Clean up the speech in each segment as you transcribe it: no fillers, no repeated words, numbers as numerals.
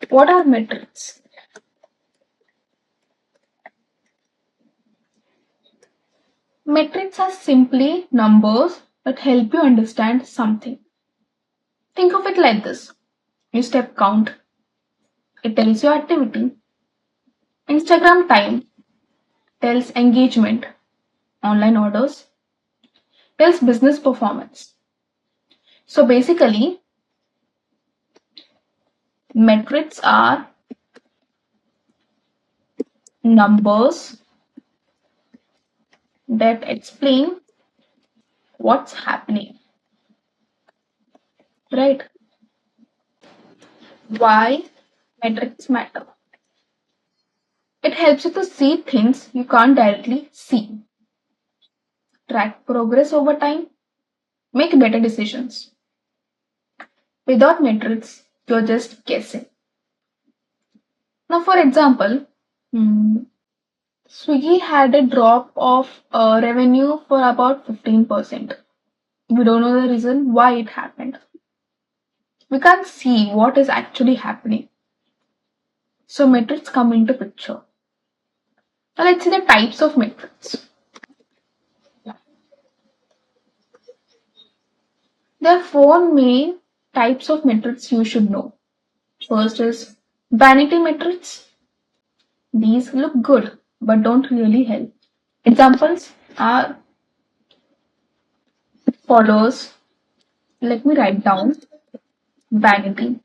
What are metrics? Metrics are simply numbers that help you understand something. Think of it like this. You step count. It tells you activity. Instagram time tells engagement. Online orders tells business performance. So basically, metrics are numbers that explain what's happening, right? Why metrics matter? It helps you to see things you can't directly see, track progress over time, make better decisions. Without metrics, you're just guessing. Now, for example, Swiggy had a drop of revenue for about 15%. We don't know the reason why it happened. We can't see what is actually happening. So metrics come into picture. Now let's see the types of metrics. There are four main types of metrics you should know. First is vanity metrics. These look good but don't really help. Examples are followers. Let me write down vanity.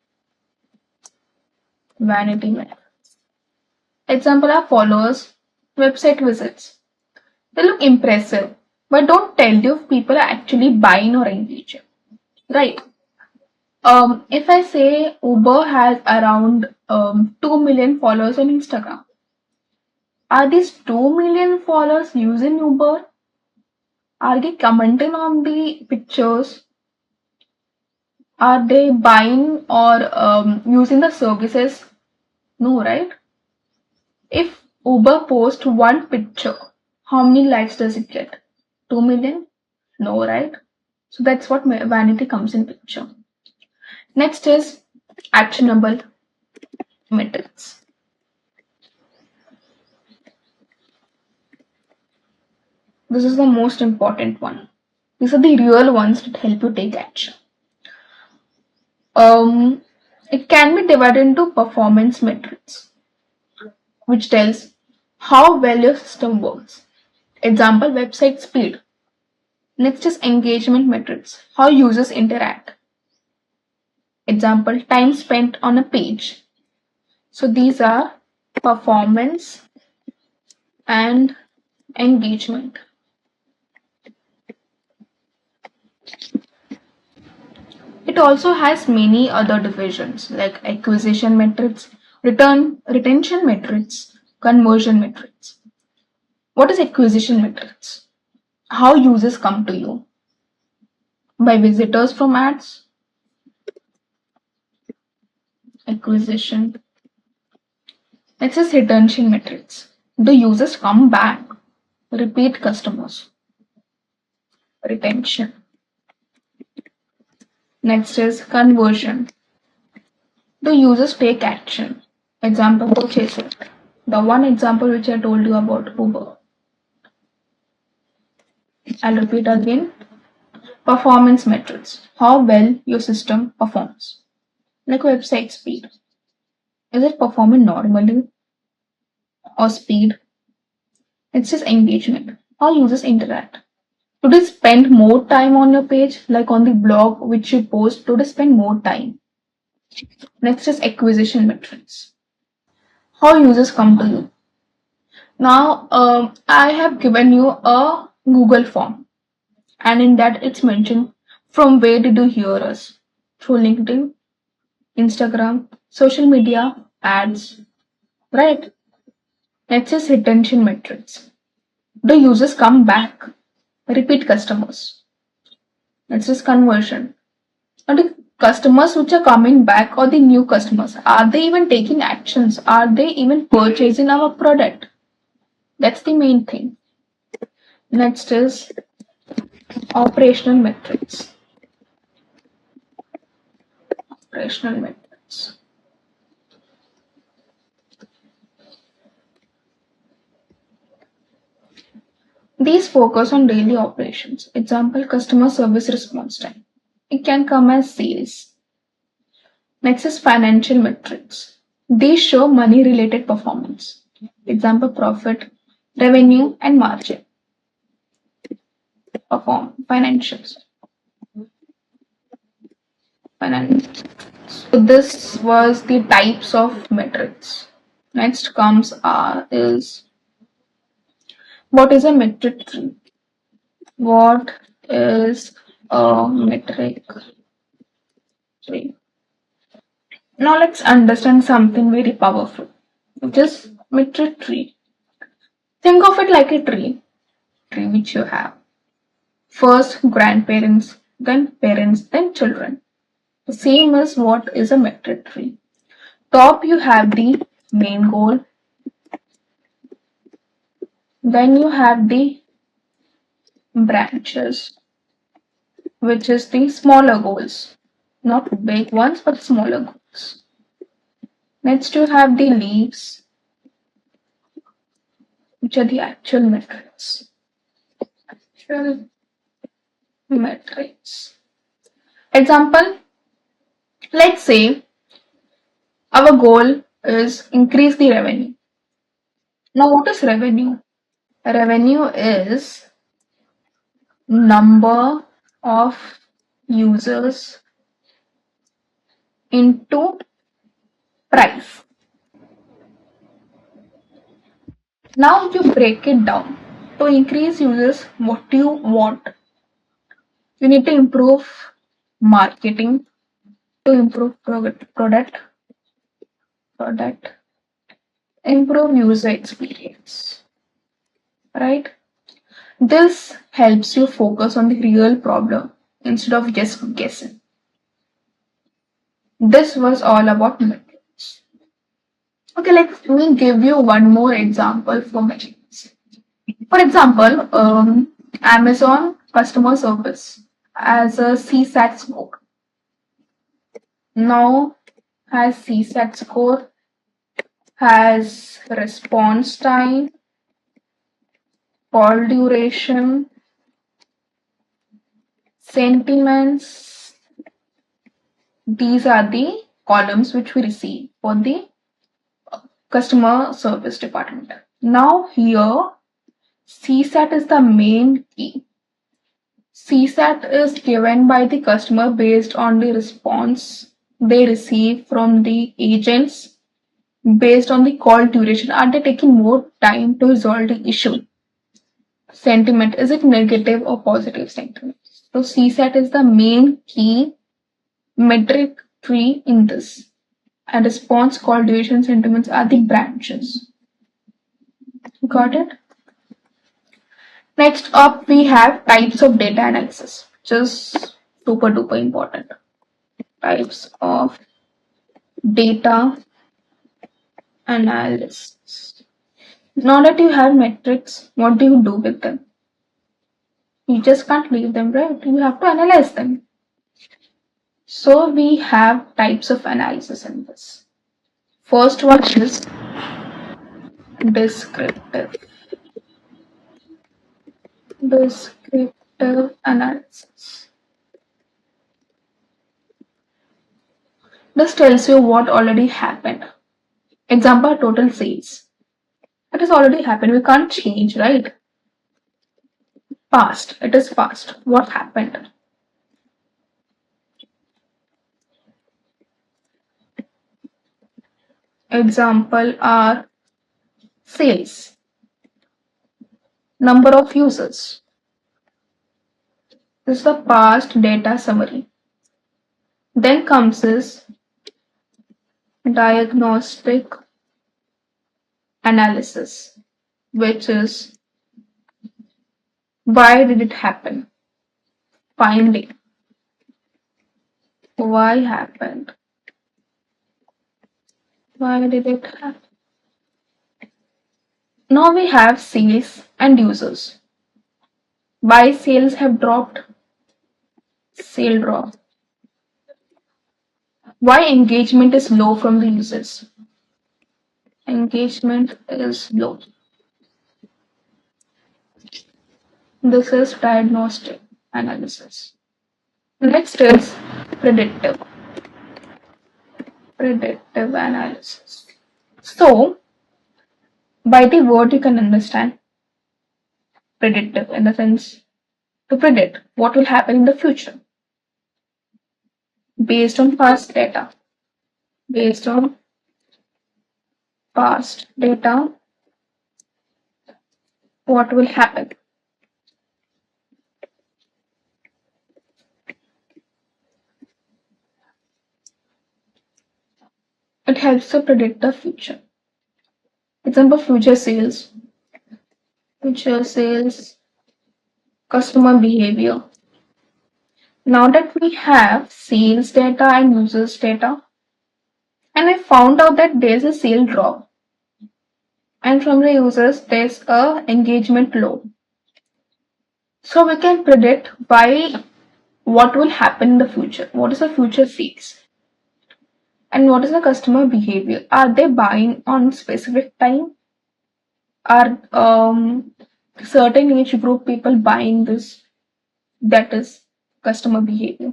Vanity metrics. Example are followers, website visits. They look impressive but don't tell you if people are actually buying or engaging. Right. If I say Uber has around 2 million followers on Instagram, are these 2 million followers using Uber? Are they commenting on the pictures? Are they buying or using the services? No, right? If Uber posts one picture, how many likes does it get? 2 million? No, right? So that's what vanity comes in picture. Next is actionable metrics. This is the most important one. These are the real ones that help you take action. It can be divided into performance metrics, which tells how well your system works. Example, website speed. Next is engagement metrics, how users interact. Example, time spent on a page. So these are performance and engagement. It also has many other divisions like acquisition metrics, retention metrics, conversion metrics. What is acquisition metrics? How users come to you? By visitors from ads? Acquisition. Next is retention metrics. Do users come back? Repeat customers. Retention. Next is conversion. Do users take action? Example, purchase it. The one example which I told you about Uber. I'll repeat again. Performance metrics. How well your system performs. Like website speed. Is it performing normally or speed? It's just engagement. How users interact. Do they spend more time on your page, like on the blog which you post? Do they spend more time? Next is acquisition metrics. How users come to you. Now, I have given you a Google form, and in that it's mentioned from where did you hear us? Through LinkedIn, Instagram, social media, ads, right? Next is retention metrics. Do users come back? Repeat customers. Next is conversion. Are the customers which are coming back or the new customers, are they even taking actions? Are they even purchasing our product? That's the main thing. Next is operational metrics. Operational metrics. These focus on daily operations. Example, customer service response time. It can come as sales. Next is financial metrics. These show money related performance. Example, profit, revenue, and margin. Financials. So this was the types of metrics. Next comes is what is a metric tree? What is a metric tree? Now let's understand something very powerful, which is metric tree. Think of it like a tree which you have. First grandparents, then parents, then children. The same as what is a metric tree. Top you have the main goal, then you have the branches, which is the smaller goals. Not big ones, but smaller goals. Next you have the leaves, which are the actual metrics. Actual metrics. Example, let's say our goal is increase the revenue. Now what is revenue? Revenue is number of users into price. Now you break it down. To increase users, what do you want? You need to improve marketing, to improve product, improve user experience, right? This helps you focus on the real problem instead of just guessing. This was all about metrics. Okay, let me give you one more example for metrics. For example, Amazon customer service as a CSAT score. Now has CSAT score, has response time, call duration, sentiments. These are the columns which we receive for the customer service department. Now here CSAT is the main key. CSAT is given by the customer based on the response they receive from the agents, based on the call duration. Are they taking more time to resolve the issue? Sentiment, is it negative or positive sentiment? So CSAT is the main key metric tree in this. And response, call duration, sentiments are the branches. Got it? Next up, we have types of data analysis, which is super duper important. Types of data analysis. Now that you have metrics, what do you do with them? You just can't leave them, right? You have to analyze them. So we have types of analysis in this. First one is descriptive. Descriptive analysis. This tells you what already happened. Example, total sales. It has already happened. We can't change, right? Past. It is past. What happened? Example are sales. Number of users. This is the past data summary. Then comes this diagnostic analysis, which is why did it happen? Finding. Why happened? Why did it happen? Now we have sales and users. Why sales have dropped? Sale drop. Why engagement is low from the users? Engagement is low. This is diagnostic analysis. Next is predictive. Predictive analysis. So, by the word you can understand predictive in the sense to predict what will happen in the future based on past data. Based on past data, what will happen? It helps to predict the future. Example, future sales, customer behavior. Now that we have sales data and users data, and I found out that there's a sale drop, and from the users there's a engagement low. So we can predict by what will happen in the future. What is the future sales? And what is the customer behavior? Are they buying on specific time? Are certain age group people buying this? That is customer behavior.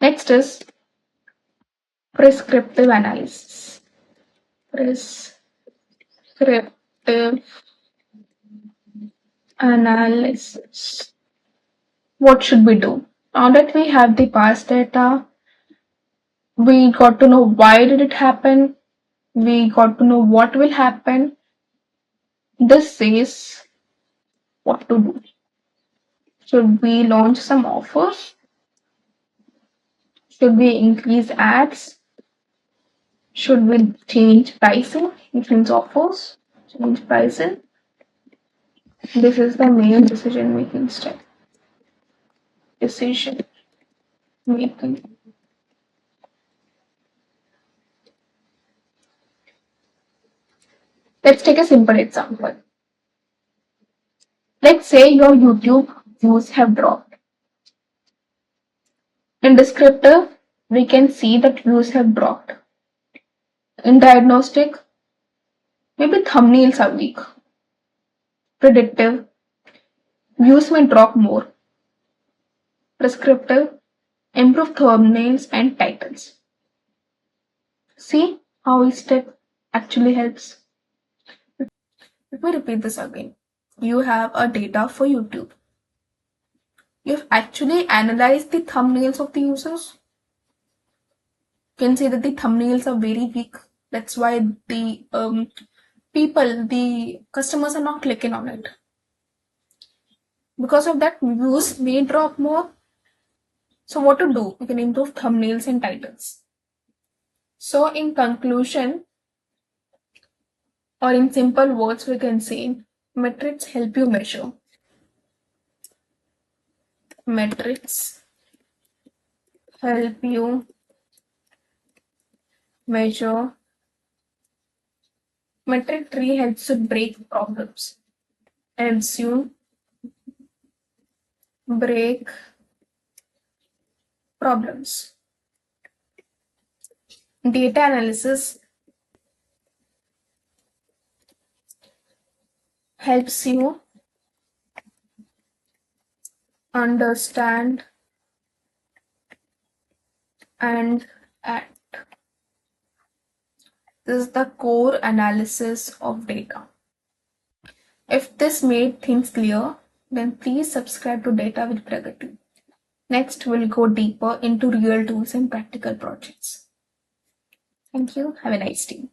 Next is prescriptive analysis. Prescriptive analysis. What should we do? Now that we have the past data, we got to know why did it happen, we got to know what will happen. This says what to do. Should we launch some offers? Should we increase ads? Should we change pricing? Increase offers? Change pricing? This is the main decision making step. Decision making. Let's take a simple example. Let's say your YouTube views have dropped. In descriptive, we can see that views have dropped. In diagnostic, maybe thumbnails are weak. Predictive, views may drop more. Prescriptive, improve thumbnails and titles. See how each step actually helps. Let me repeat this again. You have a data for YouTube. You've actually analyzed the thumbnails of the users. You can see that the thumbnails are very weak. That's why the the customers are not clicking on it. Because of that, views may drop more. So what to do? You can improve thumbnails and titles. So in conclusion, or in simple words, we can say metrics help you measure. Metrics help you measure. Metric tree helps you break problems. Helps you break problems. Data analysis helps you understand and act. This is the core analysis of data. If this made things clear, then please subscribe to Data with Pragati. Next, we'll go deeper into real tools and practical projects. Thank you. Have a nice day.